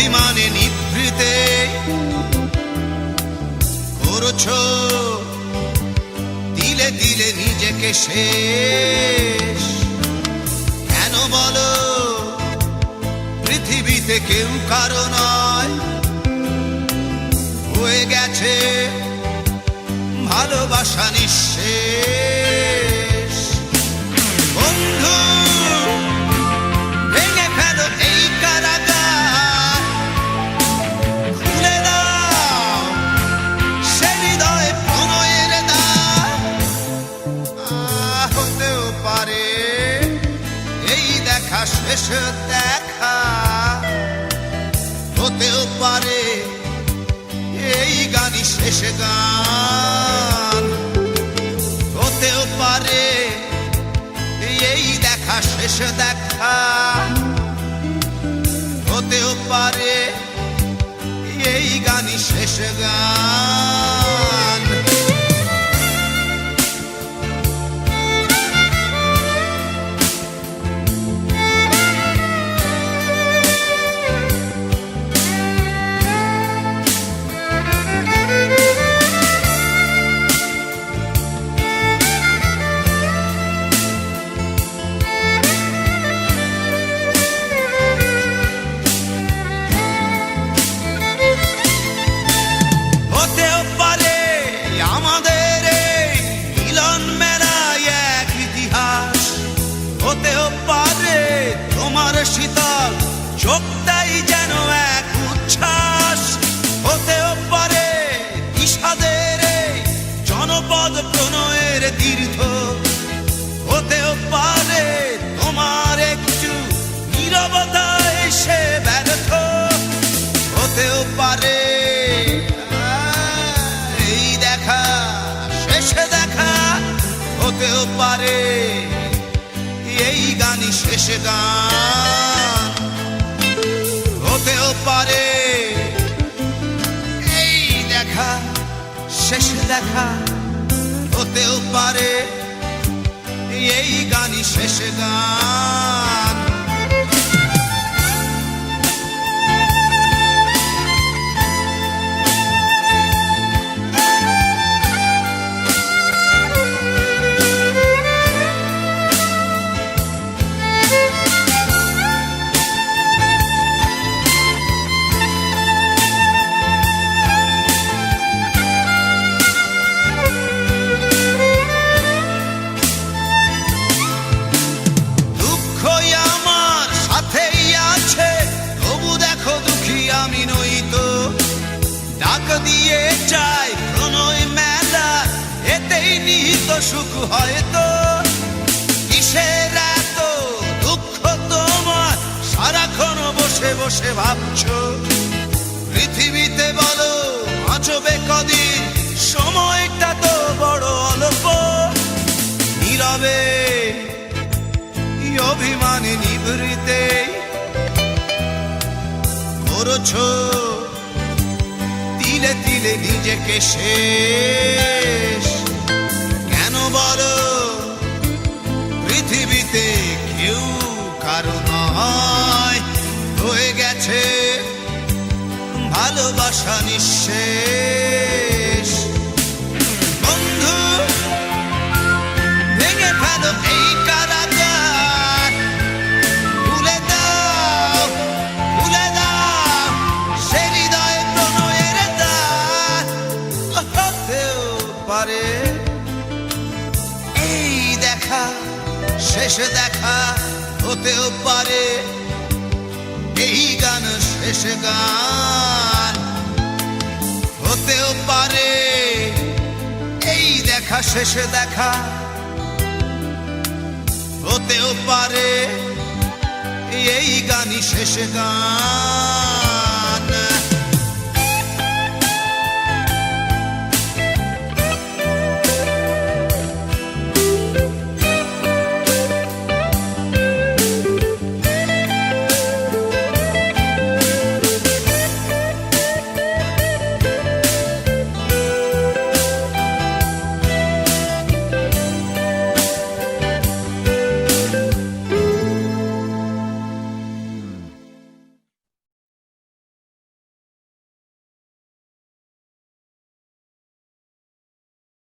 অভিমানে নিভৃতে করছো দিলে দিলে নিজেকে শেষ। কেন বলো পৃথিবীতে কেউ কারো নয়, হয়ে গেছে ভালোবাসা নিঃশেষ। বন্ধু ভেঙে ফেলো এই কারাগার, খুলে দাও সে হৃদয়ে প্রণয়ের দ্বার। হতেও পারে এই দেখা শেষ দেখা, হতেও পারে এই গানই শেষ গান, হতেও পারে এই দেখা শেষ দেখা, হতেও পারে এই গানই শেষ গান। হতেও পারে তোমার শীতল চোখটাই যেন এক উচ্ছ্বাস, হতেও পারে বিষাদের জনপদ প্রণয়ের তীর্থ, হতেও পারে তোমার একটু নীরবতা এসে ব্যর্থ, হতেও পারে এই দেখা শেষে দেখা, হতেও পারে এই গানই শেষ গান, হতেও পারে এই দেখা শেষ দেখা, হতেও পারে এই গানই শেষ গান। আমি নই তো ডাক দিয়ে চাই প্রণয় মেলা, এতেই নিহিত সুখ হয়তো। কিসের এত দুঃখ তোমার সারাক্ষণ বসে বসে ভাবছো, পৃথিবীতে বলো বাঁচবে কদিন, সময়টা তো বড় অল্প। নীরবে অভিমানে নিভৃতে করছো তিলে তিলে নিজেকে শেষ। কেন বলো পৃথিবীতে কেউ কারো নয়, হয়ে গেছে ভালোবাসা নিঃশেষ। বন্ধু ভেঙে ফেলো এই কারাগার, খুলে দাও খুলে দাও সে হৃদয়ে প্রণয়ের দ্বার। হতেও পারে এই দেখা শেষ দেখা, হতেও পারে এই গান শেষ গান, হতেও পারে এই দেখা শেষ দেখা, হতেও পারে এই গানই শেষ গান।